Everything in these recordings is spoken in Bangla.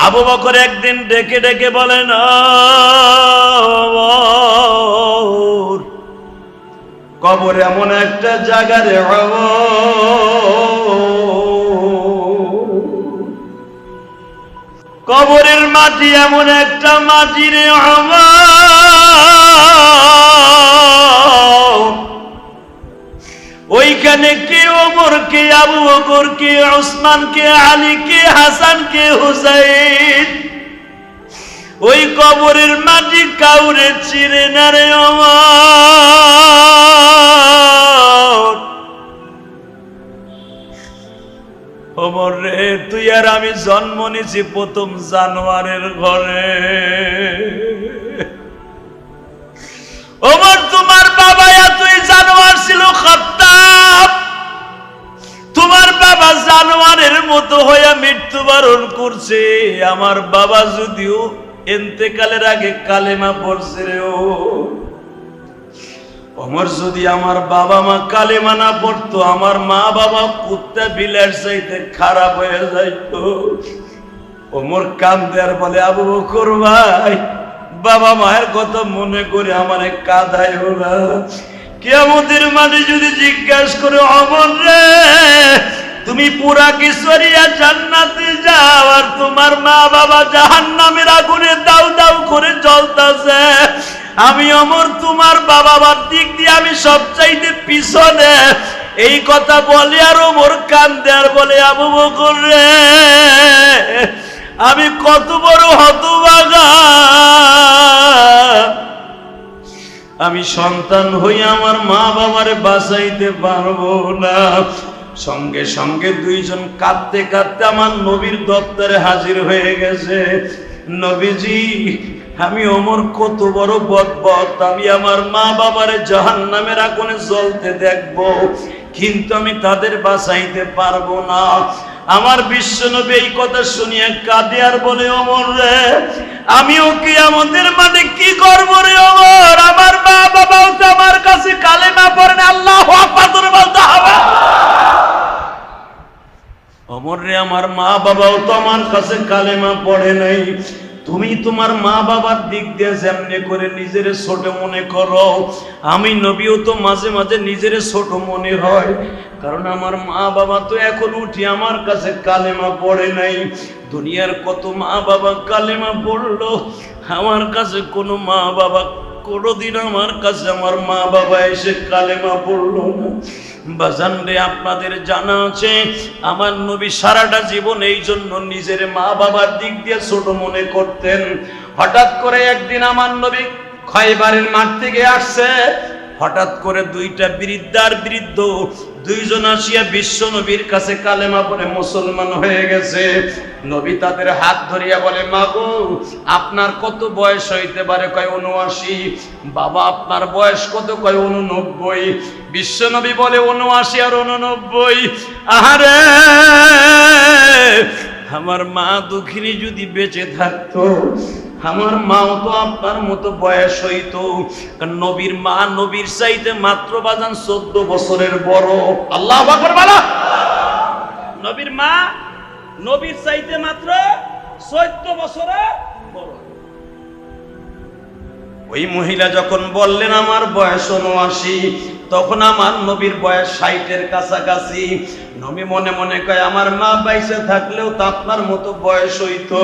আবু বকর একদিন ডেকে ডেকে বলেন, কবর এমন একটা জায়গা রে, কবরের মাটি এমন একটা মাটি রে, ওইখানে কে ওমর, কে আবু বকর, কে ওসমান, কে আলী, কে হাসান, কে হুসাইন, ওই কবরের মাটি কাউরে চিরে না রে ওমর। ওমর রে, তুই আর আমি জন্ম নিয়েছি প্রথম জানোয়ারের ঘরে। ওমর, তোমার বাবা এতই জানোয়ার ছিল খাত্তাব, তোমার বাবা জানোয়ারের মতো হয়ে মৃত্যুবরণ করছে। আমার বাবা যদিও ইন্তেকালের আগে কালেমা পড়ছে রে। ওমর, যদি আমার বাবা মা কালেমা না পড়তো, আমার মা বাবা কুত্তা বিলার চাইতে খারাপ হয়ে যাইত। ওমর কান্দে আর বলে, আবু বকর ভাই, বাবা মায়ের কথা মনে করে আমারে কাঁদাইও না। কিয়ামতের মাঠে যদি জিজ্ঞাসা করে, ওমর রে, তুমি পুরা কিশোরিয়া জান্নাতে যাও আর তোমার মা বাবা জাহান্নামের আগুনে দাউ দাউ করে জ্বলতাছে, আমি ওমর তোমার বাবা মার দিক দিয়ে আমি সবচাইতে পিছনে। এই কথা বলে আর ওমর কান্দে আর বলে, আবু বকর রে, আমি কত বড় হতভাগা, আমি সন্তান হইয়া আমার মা বাবারে বাঁচাইতে পারবো না। সঙ্গে সঙ্গে দুইজন কাঁদতে কাঁদতে আমার নবীর দপ্তরে হাজির হয়ে গেছে। নবীজি, আমি ওমর কত বড় বদবদ, আমি আমার মা বাবারে জাহান্নামের আগুনে জ্বলতে দেখবো, কিন্তু আমি তাদের বাঁচাইতে পারবো না। আমার বিশ্বনবী এই কথা শুনিয়ে কাঁদে আর বলে, ওমর রে, আমিও কিয়ামতের মাঠে কি করবো রে ওমর, আমার মা বাবাও তো আমার কাছে কালেমা পড়ে না। আল্লাহু আকবার বলতে হবে। ওমর রে, আমার মা বাবাও তো আমার কাছে কালেমা পড়ে নাই। তুমি তোমার মা বাবার দিক দিয়ে যেমনি করে নিজের ছোট মনে করো, আমি নবীও তো মাঝে মাঝে নিজের ছোট মনে হয়, কারণ আমার মা বাবা তো এখন উঠি আমার কাছে কালেমা পড়ে নাই। দুনিয়ার কত মা বাবা কালেমা পড়লো, আমার কাছে কোনো মা বাবা কোনোদিন আমার কাছে আমার মা বাবা এসে কালেমা পড়লো না। বাজান রে, আপনাদের জানা আছে আমার নবী সারাটা জীবন এই জন্য নিজের মা বাবার দিক দিয়ে ছোট মনে করতেন। হঠাৎ করে একদিন আমার নবী খয়বারের মাঠ থেকে আসছে, হঠাৎ করে দুইটা বৃদ্ধার বৃদ্ধ দুইজন আসিয়া বিশ্ব নবীর কাছে কালেমা পড়ে মুসলমান হয়ে গেছে। নবী তাদের হাত ধরিয়া বলে, মা গো, আপনার কত বয়স হইতে পারে? কয় 79। বাবা, আপনার বয়স কত? কয় 89। বিশ্ব নবী বলে, 79 আর 89? আহারে, আমার মা দুঃখিনী যদি বেঁচে থাকতো, আমার মাও তো আপনার মতো বয়স হইতো। কারণ নবীর মা নবীর চাইতে মাত্র বাজান 14 বছরের বড়। আল্লাহু আকবার বলো। নবীর মা নবীর চাইতে মাত্র 14 বছরের বড়। ওই মহিলা যখন বললেন আমার বয়স 79, তখন আমার নবীর বয়স 60-এর কাছাকাছি। নবী মনে মনে কয়, আমার মা বাইসে থাকলেও তো আপনার মতো বয়স হইতো।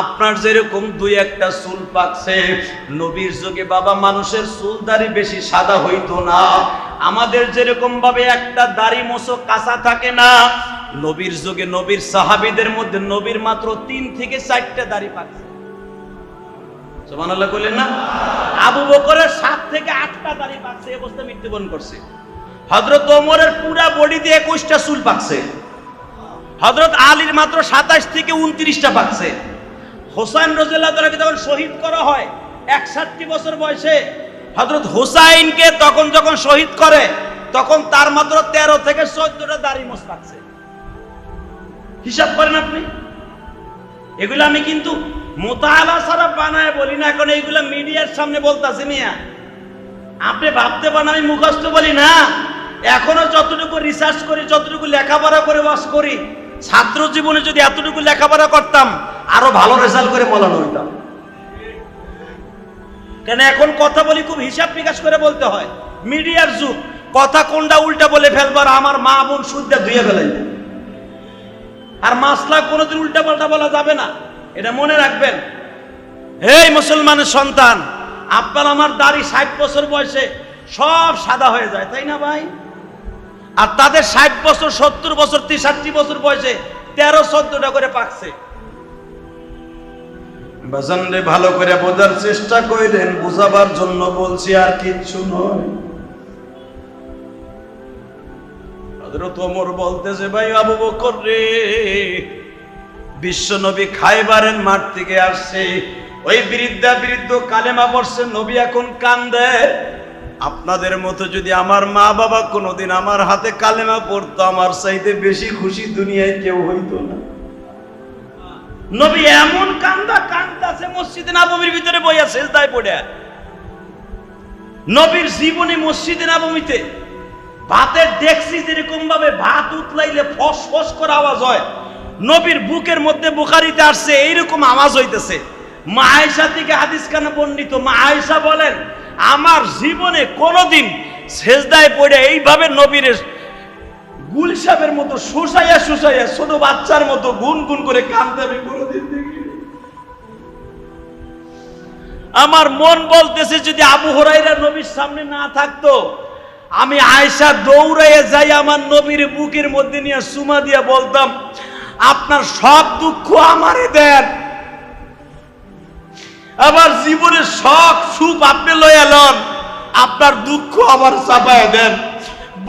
আপনার যেরকম দুই একটা চুল পাকছে, নবীর যুগে বাবা মানুষের চুল দাড়ি বেশি সাদা হইতো না। আমাদের যেরকম ভাবে একটা দাড়ি মোছো কাঁচা থাকে না, নবীর যুগে নবীর সাহাবীদের মধ্যে নবীর মাত্র 3 থেকে 4টা দাড়ি পাকছে। সুবহানাল্লাহ বলেন না? আবু বকরের 7 থেকে 8টা দাড়ি পাকছে, এই অবস্থা মৃত্যুবরণ করছে। হযরত ওমরের পুরা বডি দিয়ে 21টা চুল পাকছে। হযরত আলীর মাত্র 27 থেকে 29টা পাকছে। হোসেন রাদিয়াল্লাহু তাআলাকে যখন শহীদ করা হয় 61 বছর বয়সে, হযরত হুসাইনকে তখন যখন শহীদ করে, তখন তার মাত্র 13 থেকে 14টা দাড়ি মোছ পাকছে। হিসাব করেন আপনি। এগুলো আমি কিন্তু মুতাআলা ছাড়া বানায় বলি না, কারণ এইগুলো মিডিয়ার সামনে বলতাছি মিয়া। আপনি ভাবতে পারেন আমি মুখস্থ বলি না। এখনো যতটুকু রিসার্চ করি, যতটুকু লেখাপড়া করে ওয়াজ করি, ছাত্র জীবনে যদি এতটুকু লেখাপড়া করতাম আরো ভালো রেজাল্ট করে মৌলানা হইতাম। কেন এখন কথা বলি খুব হিসাব নিকাশ করে বলতে হয়, মিডিয়ার যুগ, কথা কোনটা উল্টা বলে ফেলবার আমার মা বোন শুদ্ধা ধুয়ে ফেলাইবে। আর মাসলা কোনোদিন উল্টা পাল্টা বলা যাবে না, এটা মনে রাখবেন। এই মুসলমানের সন্তান, আপনার আমার দাড়ি 60 বছর বয়সে সব সাদা হয়ে যায়, তাই না ভাই? আর তাদের 60 বছর 70 বছর 63 বছর বয়সে 13-14টা করে পাকছে। বাজানরে ভালো করে বোঝার চেষ্টা করেন, বুঝাবার জন্য বলছি, আর কিচ্ছু নয়। হযরত ওমর বলতেছে, ভাই আবু বকর রে, বিশ্ব নবী খায়বারের মাঠ থেকে আসছে, ওই বৃদ্ধ কালেমা পড়ছে, নবী এখন কান্দে। আপনাদের মতো যদি আমার মা বাবা কোনোদিন আমার হাতে কালেমা পড়তো, আমার চাইতে বেশি খুশি দুনিয়ায় কেউ হইতো না। নবী এমন কান্দাছে মসজিদে নববীর ভিতরে বইয়া সেজদায় পড়ে। নবীর জীবনে মসজিদে নববীতে ভাতের ডেকসি যেরকম ভাবে ভাত উতলাইলে ফস ফস করে আওয়াজ হয়, নবীর বুকের মধ্যে বুখারীতে আসছে এইরকম আওয়াজ হইতেছে। মা আয়েশা থেকে হাদিস কানে বর্ণিত, মা আয়েশা বলেন, আমার জীবনে কোনোদিন সেজদায় পড়ে এইভাবে নবীর গুলশাবের মতো শুষাইয়া ছোট বাচ্চার মতো গুনগুন করে কাঁদতে আমি কোনোদিন দেখি। আমার মন বলতেছে, যদি আবু হুরায়রা নবীর সামনে না থাকতো, আমি আয়েশা দৌড়াইয়া যাই আমার নবীর বুকের মধ্যে নিয়ে চুমা দিয়া বলতাম, আপনার সব দুঃখ আমারে দেন, আমার জীবনের সব সুখ আপনি লইয়া লন, আপনার দুঃখ আমার চাপায় দেন।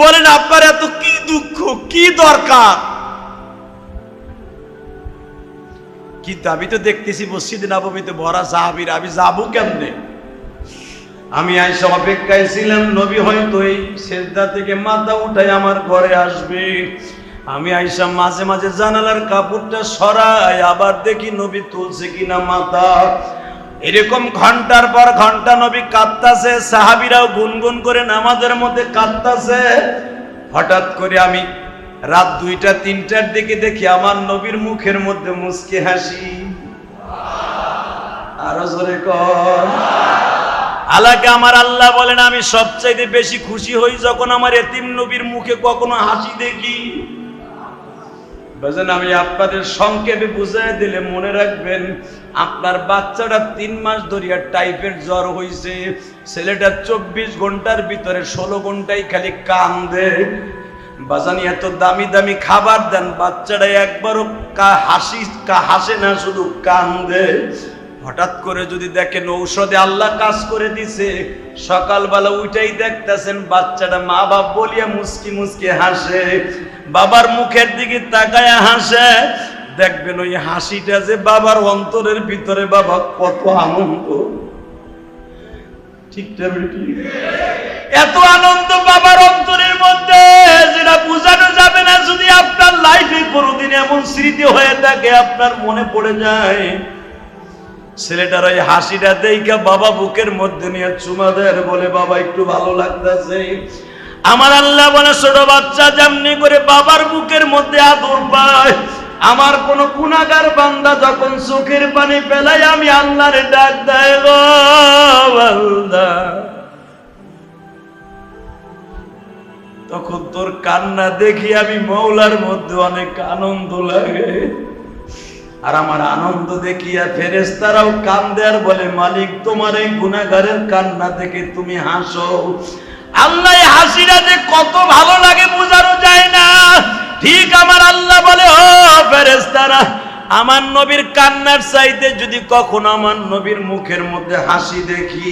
বলেন আপনার এত কি দুঃখ, কি দরকার? কিন্তু আমি তো দেখতেছি মসজিদে নববীতে ভরা সাহাবীরা, আমি যাবো কেমনে? আমি আয়েশা অপেক্ষায় ছিলাম, নবী হয়তো এই সেজদা থেকে মাথা উঠাই আমার ঘরে আসবে। আমি আয়েশা মাঝে মাঝে জানালার কাপড়টা সরাই, আবার দেখি নবী তুলছে কিনা মাথা। এরকম ঘন্টার পর ঘন্টা নবী কাঁদতাছে, সাহাবীরাও গুনগুন করে নামাজের মধ্যে কাঁদতাছে। হঠাৎ করে আমি রাত 2টা-3টার দিকে দেখি আমার নবীর মুখের মধ্যে মুচকি হাসি। আরো জোরে কর। আলাকে আমার আল্লাহ বলেন, আমি সবচাইতে বেশি খুশি হই যখন আমার এতিম নবীর মুখে কখনো হাসি দেখি। বুঝেন, আমি আপনাদের সংক্ষেপে বুঝাই দিলে মনে রাখবেন, আপনার বাচ্চাটা 3 মাস ধরিয়া টাইফয়েড জ্বর হইছে, ছেলেটা 24 ঘন্টার ভিতরে 16 ঘন্টাই খালি কান্দে। বাজানি এত দামি দামি খাবার দেন, বাচ্চাটা একবারও হাসে না, শুধু কান্দে। হঠাৎ করে যদি দেখেন ঔষধে আল্লাহ কাজ করে দিছে, সকালবেলা উঠাই দেখতেছেন বাচ্চাটা মা বাপ বলিয়া মুস্কি মুস্কি হাসে, বাবার মুখের দিকে তাকায় হাসে, দেখবেন ওই হাসিটা যে বাবার অন্তরের ভিতরে বাবা কত আনন্দ। ঠিক এত আনন্দ বাবার অন্তরের মধ্যে যেটা বোঝানো যাবে না। যদি আপনার লাইফে কোনোদিন এমন স্মৃতি হয়ে থাকে, আপনার মনে পড়ে যায়, ছেলেটার ওই হাসিটা দেখে বাবা বুকের মধ্যে নিয়ে চুমা দেয়, বলে বাবা একটু ভালো লাগতেছে। আমার আল্লাহ বলে, ছোট বাচ্চা যেমনি করে বাবার বুকের মধ্যে আদর পায়, আমার কোন গুনাহগার বান্দা যখন চোখের পানি ফেলায় আমি আল্লাহরে ডাক দেয়, গো বান্দা, তখন তোর কান্না দেখি আমি মওলার মধ্যে অনেক আনন্দ লাগে। আর আমার আনন্দ দেখিয়া ফেরেশতারাও কান্দে আর বলে, মালিক তোমার এই গুনাহগারের কান্না থেকে তুমি হাসো। আল্লাহ হাসিটা যে কত ভালো লাগে বোঝানো যায় না। ঠিক আমার আল্লাহ বলে, ও ফেরেশতারা, আমার নবীর কান্নার চাইতে যদি কখনো আমার নবীর মুখের মধ্যে হাসি দেখি,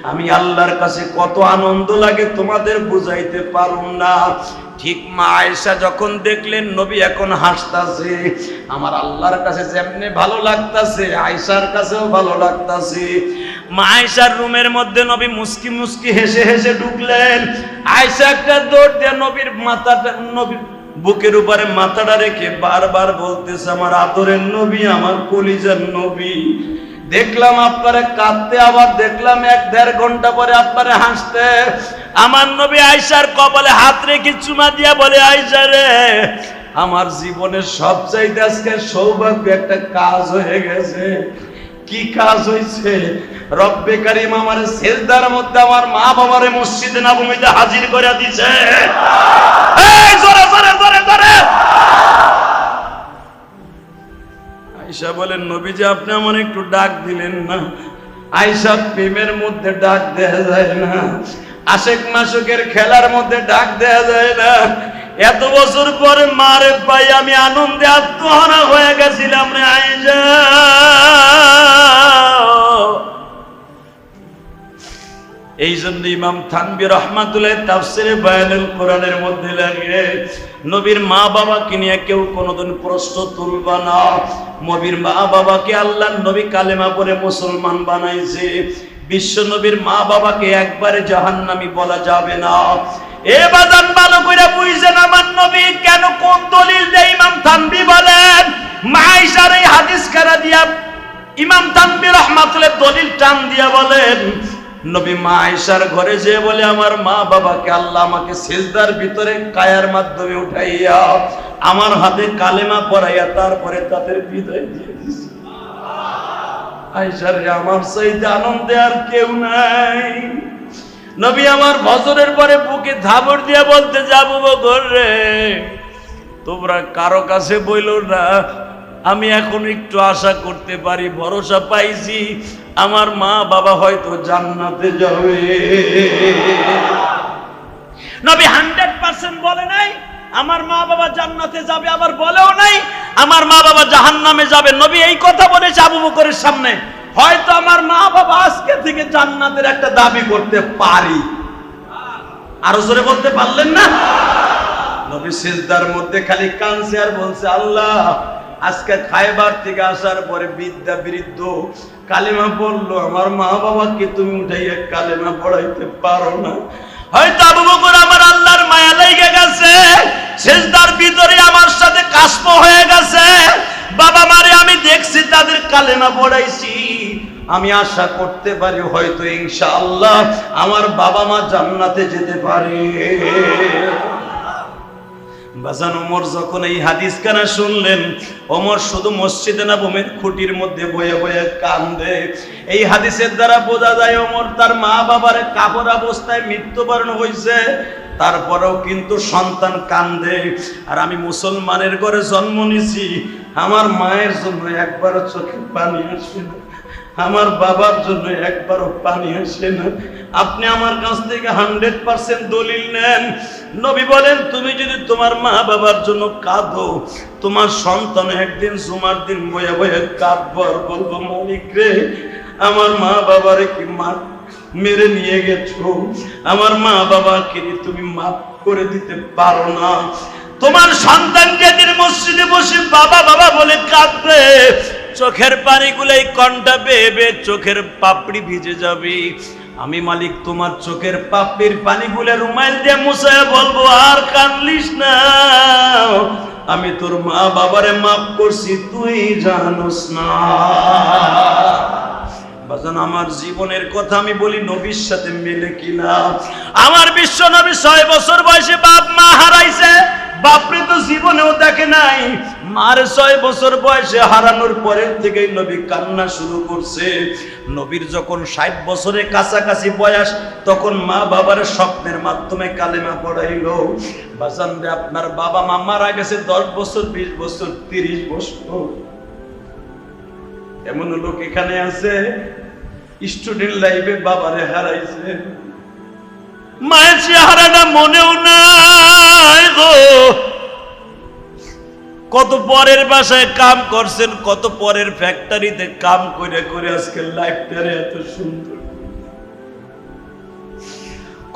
আমি আল্লাহর কাছে কত আনন্দ লাগে তোমাদের বুঝাইতে পারুম না। ঠিক মা আয়েশা যখন দেখলেন নবী এখন হাসতাছে, আমার আল্লাহর কাছে যেমনি ভালো লাগতাছে, আয়েশার কাছেও ভালো লাগতাছে। মা আয়েশার রুমের মধ্যে নবী মুস্কি মুস্কি হেসে হেসে ঢুকলেন। আয়েশা একটা দৌড় দিয়ে নবীর মাথাটা, নবীর বুকের উপরে মাথাটা রেখে বারবার বলতেছে, আমার আদরের নবী, আমার কলিজার নবী, দেখলাম আপনারে কাঁদতে, আবার দেখলাম 1-1.5 ঘন্টা পরে আপনারে হাসতে। আমার নবী আয়েশার কপালে হাত রেখে চুমা দিয়া বলে, আয়েশা রে, আমার জীবনের সবচাইতে আজকে সৌভাগ্য একটা কাজ হয়ে গেছে। কি কাজ হয়েছে? রব্বে কারিম আমার সেজদার মধ্যে আমার মা বাবারে মসজিদে নববীতে হাজির করে দিয়েছে। এই জোরে জোরে জোরে জোরে। আয়েশা বলেন, নবীজি আপনি আমার একটু ডাক দিলেন না? আয়েশা, প্রেমের মধ্যে ডাক দেয়া যায় না, আশেক মাসুকের খেলার মধ্যে ডাক দেয়া যায় না। এত বছর পরে মারে পাই আমি আনন্দে আত্মহারা হয়ে গেছিলাম রে আয়েশা। এই জন্য ইমাম থানভী রাহমাতুল্লাহ তাফসিরে বায়ানুল কোরআনের মধ্যে লাগে, নবীর মা বাবাকে নিয়ে কেউ কোনোদিন প্রশ্ন তুলবা না। নবীর মা বাবাকে আল্লাহর নবী কালেমা পড়ে মুসলমান বানাইছে। বিশ্ব নবীর মা বাবাকে একবারে জাহান্নামী বলা যাবে না। এ বাজান ভালো করে বুঝছেন আমার নবী কেন কোন দলিল দিয়ে ইমাম থানভী বলেন? মা আয়েশার এই হাদিস কারা দিয়া ইমাম থানভী রাহমাতুল্লাহ দলিল টান দিয়া বলেন, নবী মা আয়েশার ঘরে যে বলে আমার মা বাবাকে আল্লাহ আমাকে সিজদার ভিতরে কায়ার মাধ্যমে উঠাইয়া আমার হাতে কালেমা পড়াইয়া তারপরে তাদের বিদায় দিয়ে দিয়েছে। আয়েশার আমার চাইতে আনন্দে আর কেউ নাই। নবী আমার বছরের পরে বুকে ধাবর দিয়া বলতে যাবো বকর রে, তোমরা কারো কাছে বইলো না, আমি এখন একটু আশা করতে পারি, ভরসা পাইছি আমার মা বাবা হয়তো জান্নাতে যাবে। নবী 100% বলে নাই আমার মা বাবা জান্নাতে যাবে, আবার বলেও নাই আমার মা বাবা জাহান্নামে যাবে। নবী এই কথা বলেছে আবু বকরের সামনে, হয়তো আমার মা বাবা আজকে থেকে জান্নাতের একটা দাবি করতে পারি। আরো জোরে বলতে পারলেন না? নবী সিজদার মধ্যে খালি কাঁদছে আর বলছে, আল্লাহ আজকে খায়বার থেকে আসার পরে বিদ্যা বৃদ্ধ কালেমা পড়লো, আমার মা বাবাকে তুমি উঠাইয়া কালেমা পড়াইতে পারো না। হয়তো আবু বকর আমার আল্লাহর মায়া লেগে গেছে, সিজদার ভিতরে আমার সাথে কাশপ হয়ে গেছে। বাবা মারে আমি দেখছি তাদের কালেমা পড়াইছি, আমি আশা করতে পারি হয়তো ইনশাআল্লাহ আমার বাবা মা জান্নাতে যেতে পারে। বাজান ওমর যখন এই হাদিস কানা শুনলেন, ওমর শুধু মসজিদে নববীর খুঁটির মধ্যে বয়ে বয়ে কান্দে। এই হাদিসের দ্বারা বোঝা যায় ওমর তার মা বাবার কাপড় অবস্থায় মৃত্যুবরণ হয়েছে, তারপরেও কিন্তু সন্তান কান্দে। আর আমি মুসলমানের ঘরে জন্ম নিছি, আমার মায়ের জন্য একবারও চোখে পানি আসে না, আমার বাবার জন্য একবারও পানি আসে না। আপনি আমার কাছ থেকে 100% দলিল নেন। নবী বলেন, তুমি যদি তোমার মা বাবার জন্য কাঁদো, তোমার সন্তান একদিন জুমার দিন বয়ে বয়ে কাঁদবো আর বলবো, মালিক রে আমার মা বাবারে কি মেরে নিয়ে গেছো, আমার মা বাবাকে তুমি মাফ করে দিতে পারো না। তোমার সন্তান যেদিন মসজিদে বসে বাবা বাবা বলে কাঁদবে, চোখের পানিগুলোই কণ্ঠা বেয়ে বেয়ে চোখের পাপড়ি ভিজে যাবে। আমি মালিক তোমার চোখের পাপড়ির পানিগুলো রুমাইল দিয়ে মুছায় বলবো, আর কাঁদলিস না, আমি তোর মা বাবারে মাফ করছি, তুই জানোস না। বাজান আমার জীবনের কথা আমি বলি, নবীর সাথে মিলে কিনা? আমার বিশ্ব নবী 6 বছর বয়সে বাপ মা হারাইছে, বাপরে তো জীবনেও দেখে নাই। মার 6 বছর বয়সে হারানোর পরের থেকেই নবী কান্না শুরু করছে। নবীর যখন 60 বছরের কাছাকাছি বয়স, তখন মা বাবার স্বপ্নের মাধ্যমে কালেমা পড়াইলো। বাজান রে, আপনার বাবা মা মারা গেছে 10 বছর, 20 বছর, 30 বছর। এমন লোক এখানে আছে স্টুডেন্ট লাইফে বাবারে হারাইছে, মায়ের চেহারাটা মনেও নাই গো। কত পরের বাসায় কাম করছেন, কত পরের ফ্যাক্টরিতে কাম করে করে আজকে লাইফটা এত সুন্দর।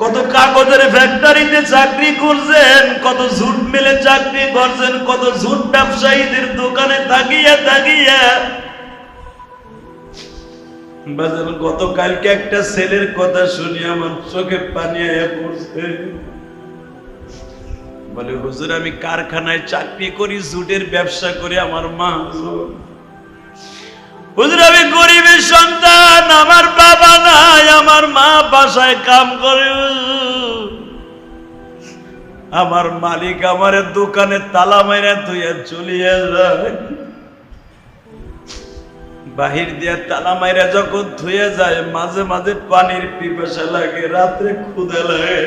কত কাগজের ফ্যাক্টরিতে চাকরি করছেন, কত ঝুট মিলে চাকরি করছেন, কত ঝুট ব্যবসায়ীদের দোকানে থাকিয়া থাকিয়া। বাজার গতকালকে একটা ছেলের কথা শুনি আমার চোখে পানি আয়া পড়ছে। বলে, হুজুর আমি কারখানায় চাকরি করি, জুটের ব্যবসা করি, আমার মা। হুজুর আমি গরিবের সন্তান, আমার বাবা নাই, আমার মা বাসায় কাম করে। আমার মালিক আমার দোকানে তালা মাইরা তুইয়া চলিয়া যায়, বাহির দিয়া তালা মাইরা যখন ধুয়ে যায়, মাঝে মাঝে পানির পিপাসা লাগে, রাত্রে ক্ষুধা লাগে।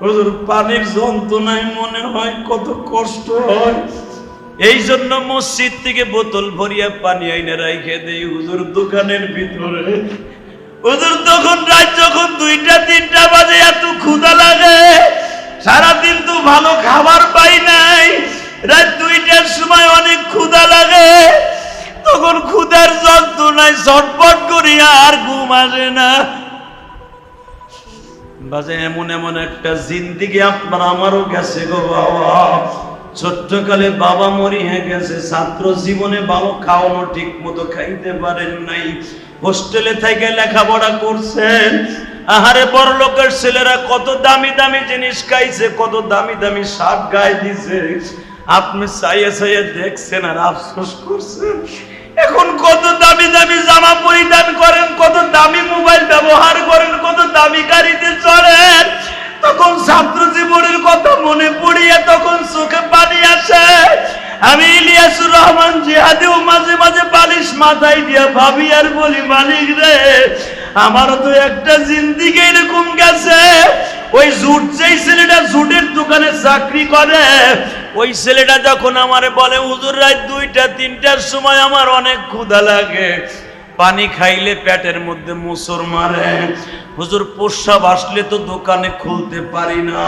হুজুর পানির যন্ত্রণায় মনে হয় কত কষ্ট হয়, এই জন্য মসজিদ থেকে বোতল ভরিয়া পানি আইনে রাইখে দেই হুজুর দোকানের ভিতরে। হুজুর তখন রাত যখন 2টা-3টা বাজে এত ক্ষুধা লাগে, সারাদিন তো ভালো খাবার পাই নাই, রাত 2টার সময় অনেক ক্ষুধা লাগে, তখন ক্ষুধার যন্ত্রণায় ছটফট করি আর ঘুম আসে না। বাজে এমন এমন একটা জিন্দিগি আপনার আমারও গেছে গো বাবা। ছোট্টকালে বাবা মরিয়া গেছে, ছাত্র জীবনে ভালো খাওয়ানো ঠিক মতো খাইতে পারেন নাই, হোস্টেলে থেকে লেখাপড়া করছেন। আহারে বড় লোকের ছেলেরা কত দামি দামি জিনিস খাইছে, কত দামি দামি শার্ট গায়ে দিছে, আপনি চাইয়ে চাইয়ে দেখছেন আর আফসোস করছেন। এখন কত দামি দামি জামা পরিধান করেন, কত দামি মোবাইল ব্যবহার করেন, কত দামি গাড়িতে চড়েন, তখন ছাত্র জীবনের কথা মনে পড়িয়া তখন চোখে পানি আসে। আমি ইলিয়াসুর রহমান জিহাদিও মাঝে মাঝে বালিশ মাথায় দিয়া ভাবি আর বলি, মালিক রে আমারও তো একটা জিন্দিগি এরকম গেছে। ওই জুট, যেই ছেলেটা জুটের দোকানে চাকরি করে, ওই ছেলেটা যখন আমারে বলে হুজুর রাত 2টা-3টার সময় আমার অনেক ক্ষুধা লাগে, পানি খাইলে পেটের মধ্যে মোচড় মারে, হুজুর প্রস্রাব আসলে তো দোকানে খুলতে পারি না,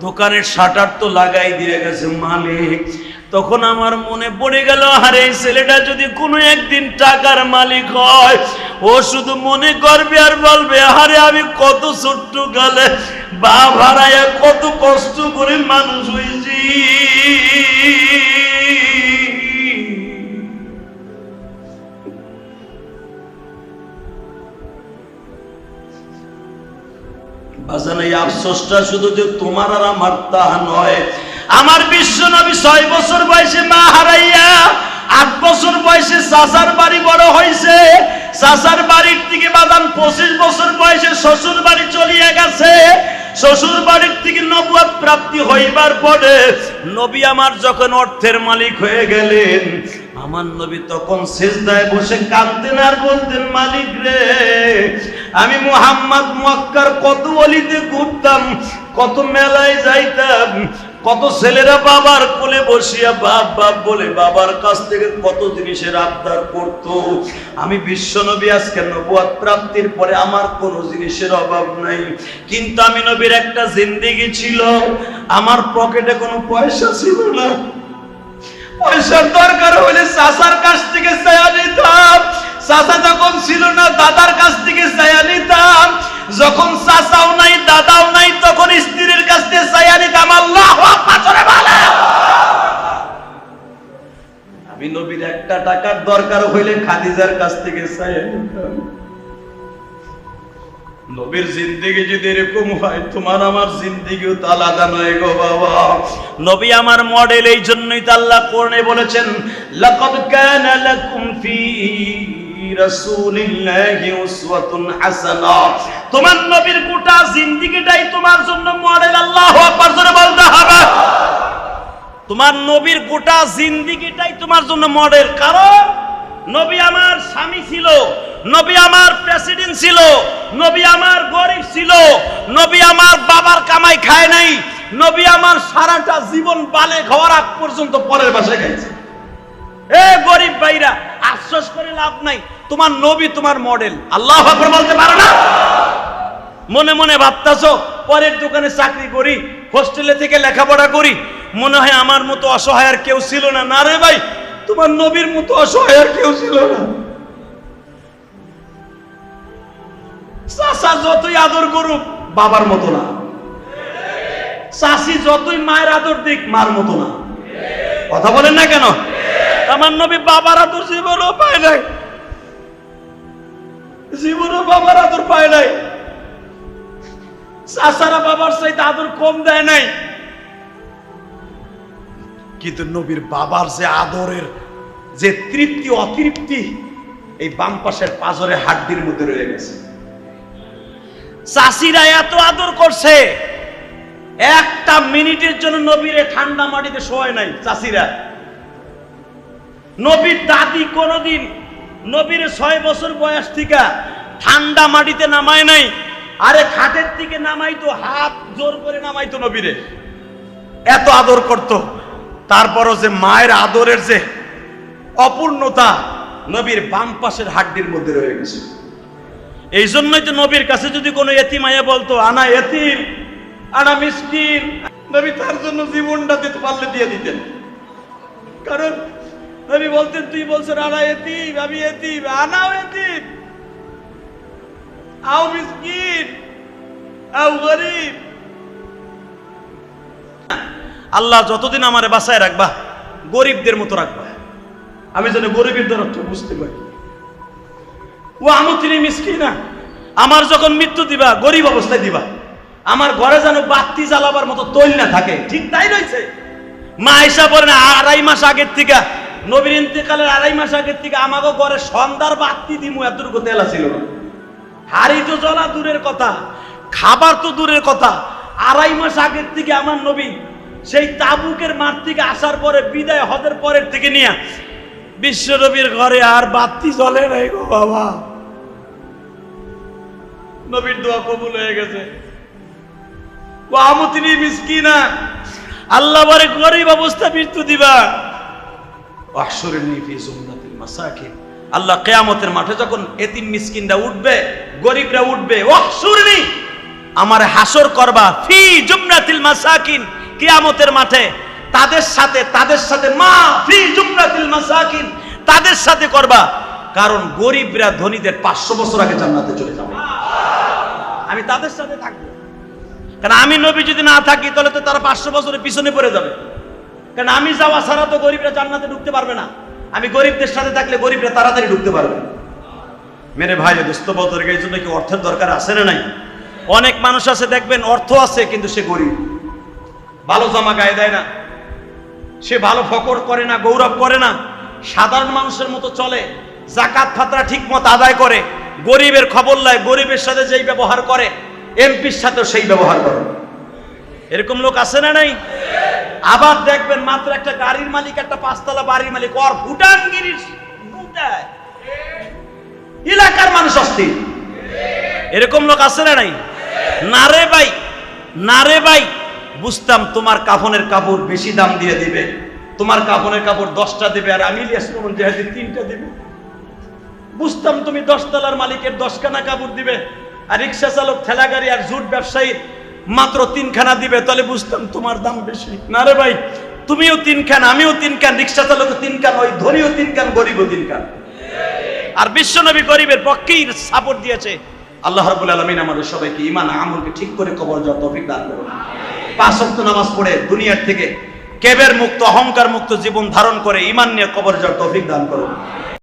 দোকানের শাটার তো লাগাই দিয়ে গেছে মালিক। তখন আমার মনে পড়ে গেল, আরে এই ছেলেটা যদি কোনো একদিন টাকার মালিক হয়, ও শুধু মনে করবে আর বলবে, আরে আমি কত ছোট্ট কালে বাপ হারাইয়া কত কষ্ট করে মানুষ হয়েছি। বাজান এই আফসোসটা শুধু যে তোমার আর আমার তা নয়। আমার বিশ্ব নবী 6 বছর বয়সে মা হারাইয়া 8 বছর বয়সে চাচার বাড়ি বড় হয়েছে, চাচার বাড়ির থেকে বাদান 25 বছর বয়সে শ্বশুর বাড়ি চলিয়া গেছে। শ্বশুর বাড়ির থেকে নবুয়ত প্রাপ্তি হইবার পরে নবী আমার যখন অর্থের মালিক হয়ে গেলেন, আমার নবী তখন সিজদায় বসে কাঁদতেন আর বলতেন, মালিক রে আমি মুহাম্মদ মুয়াক্কার কত ওলিতে ঘুরতাম, কত মেলায় যাইতাম, কত ছেলেরা বাবার কোলে বসিয়া বাপ বাপ বলে বাবার কাছ থেকে কত জিনিসের আবদার করত। আমি বিশ্বনবী আজকে নবুয়ত প্রাপ্তির পরে আমার কোনো জিনিসের অভাব নাই, কিন্তু আমি নবীর একটা জিন্দেগি ছিল, আমার পকেটে কোনো পয়সা ছিল না, পয়সার দরকার হলে চাচার কাছ থেকে চাইয়া নিতাম, চাচা যখন ছিল না দাদার কাছ থেকে চাইয়া নিতাম, যখন চাচাও নাই দাদাও নাই তখন স্ত্রীর কাছ থেকে চাইয়া নিতাম। আল্লাহু আকবার জোরে বলো। আমি নবীর একটা টাকার দরকার হইলে খাদিজার কাছ থেকে চাইয়া নিতাম। নবীর জিন্দেগি যদি এরকম হয়, তোমার আমার জিন্দেগিও তো আলাদা নয় গো বাবা। নবী আমার মডেল, এই জন্যই তো আল্লাহ কোরআনে বলেছেন, লাকাদ কানা লাকুম ফি রাসূলিল্লাহি উসওয়াতুন হাসানা। তোমার নবীর গোটা জিন্দেগিটাই তোমার জন্য মডেল। আল্লাহু আকবার জোরে বলতে হবে। তোমার নবীর গোটা জিন্দেগিটাই তোমার জন্য মডেল। কারণ নবী আমার স্বামী ছিল, নবী আমার প্রেসিডেন্ট ছিল, নবী আমার গরিব ছিল, নবী আমার বাবার কামাই খায় নাই, নবী আমার সারাটা জীবন বালে খাওয়ার আগ পর্যন্ত পরের বাসায় খাইছে। এ গরিব ভাইরা আফসোস করে লাভ নাই, তোমার নবী তোমার মডেল। আল্লাহু আকবার বলতে পারো না? মনে মনে ভাবতাছো পরের দোকানে চাকরি করি, হোস্টেলে থেকে লেখাপড়া করি, মনে হয় আমার মতো অসহায় আর কেউ ছিল না। না রে ভাই, তোমার নবীর মতো অসহায় আর কেউ ছিল না। চাচা যতই আদর করুক বাবার মতো না, চাচি যতই মায়ের আদর দিক মার মতো না। কথা বলেন না কেন? আমার নবী বাবার আদর জীবনও পায় নাই, জীবনও বাবার আদর পায় নাই। চাচারা বাবার চাইতে আদর কম দেয় নাই, কিন্তু নবীর বাবার যে আদরের যে তৃপ্তি অতৃপ্তি এই বাম পাশের পাজরে হাড্ডির মধ্যে রয়ে গেছে। চাচিরা এত আদর করছে, একটা মিনিটের জন্য নবীরে ঠান্ডা মাটিতে শোয় নাই চাষিরা। নবীর দাদি কোনদিন নবীরে 6 বছর বয়স থেকে ঠান্ডা মাটিতে নামায় নাই। আরে খাটের থেকে নামাইতো, হাত জোর করে নামাইতো নবীরে, এত আদর করত। তারপরও যে মায়ের আদরের যে অপূর্ণতা নবীর বাম পাশের হাড্ডির মধ্যে রয়ে গেছে। এই জন্যই তো নবীর কাছে যদি কোনো এতিম আয়া বলতো আনা এতিম, আনা মিসকিন, নবী তার জন্য জীবনটা দিতে পারলে দিয়ে দিতেন। কারণ নবী বলতেন, তুই বলছেন আনা এতিম, আমি এতিম, আনাও এতিম, আও মিসকিন, আও গরিব। আল্লাহ যতদিন আমারে বাঁচায় রাখবা, গরিবদের মতো রাখবা, আমি যেন গরিবের দরদ বুঝতে পারি। ও আমতিনি মিসকিনা, আমার যখন মৃত্যু দিবা গরিব অবস্থায় দিবা, আমার ঘরে যেন বাতি জ্বালাবার মতো তৈল না থাকে। ঠিক তাই রয়েছে। মা আয়েশা বলেন 2.5 মাস আগের থেকে, নবীর ইন্তেকালের 2.5 মাস আগের থেকে আমাকে ঘরে সন্ধ্যার বাতি দিমু এতটুকু তেলা ছিল না। হাড়ি তো জ্বলা দূরের কথা, খাবার তো দূরের কথা। 2.5 মাস আগের থেকে আমার নবী সেই তাবুকের মাঠ থেকে আসার পরে, বিদায় হজের পরের থেকে নিয়ে বিশ্ব নবীর ঘরে আর বাতি জ্বলে নাই গো বাবা। নবীর দোয়া কবুল হয়ে গেছে। ও আমতিনি মিসকিনা, আল্লাহ বলে গরিব অবস্থা মৃত্যু দিবা। ওয়াহশুরনি ফি জুমরাতিল মাসাকিন, আল্লাহ কিয়ামতের মাঠে যখন এতিম মিসকিনরা উঠবে, গরিবরা উঠবে, ওয়াহশুরনি, আমার হাসর করবা ফি জুমরাতিল মাসাকিন, কিয়ামতের মাঠে তাদের সাথে মা ফি জুমরাতিল মাসাকিন, তাদের সাথে করবা। কারণ গরিবরা ধনীদের 500 বছর আগে জান্নাতে চলে যাবে, আমি তাদের সাথে থাকবো। কারণ আমি নবী যদি না থাকি তাহলে তো তারা 500 বছরের পিছনে পড়ে যাবে। কারণ আমি যাওয়া ছাড়া তো গরিবরা জান্নাতে ঢুকতে পারবে না। আমি গরিবদের সাথে থাকলে গরিবরা তাড়াতাড়ি ঢুকতে পারবে। মেরে ভাই দোস্ত বলতে এই জন্য কি অর্থের দরকার আছে না নাই? অনেক মানুষ আছে দেখবেন অর্থ আছে কিন্তু সে গরিব, ভালো জামা গায়ে দেয় না, সে ভালো ফকর করে না, গৌরব করে না, সাধারণ মানুষের মতো চলে, যাকাত ফাতরা ঠিক মতো আদায় করে, গরিবের খবর লয়, গরিবের সাথে যেই ব্যবহার করে এমপির সাথেও সেই ব্যবহার করে। এরকম লোক আছে না নাই? আবার দেখবেন মাত্র একটা গাড়ির মালিক, একটা 5 তলা বাড়ির মালিক, ওর ভুটানগিরির এলাকার মানুষ অস্থির। এরকম লোক আছে না নাই? না রে ভাই, বুঝতাম তোমার কাফনের কাপড় বেশি দাম দিয়ে দিবে, তোমার কাফনের কাপড় 10টা দিবে আর আমি ইলিয়াস মোহাম্মদ জিহাদি 3টা দিবে। বুঝতাম তুমি 10 তলার মালিকের 10 খানা কাপড় দিবে, আর রিক্সা চালক, ঠেলা গাড়ি আর জুট ব্যবসায়ী মাত্র 3 খানা দিবে, তাহলে বুঝতাম তোমার দাম বেশি। না রে ভাই, তুমিও 3 খান, আমিও 3 খান, রিক্সা চালক 3 খান, ওই ধনীও 3 খান, গরিবও 3 খান। আর বিশ্বনবী গরিবের পক্ষেই সাপোর্ট দিয়েছে। আল্লাহ রাব্বুল আলামিন আমাদের সবাইকে ঈমান আমলকে ঠিক করে কবর যাওয়ার তৌফিক দান করুন। 5 ওয়াক্ত নামাজ পড়ে দুনিয়ার থেকে কেবের মুক্ত, অহংকার মুক্ত জীবন ধারণ করে ঈমান নিয়ে কবর যাওয়ার তৌফিক দান করুন।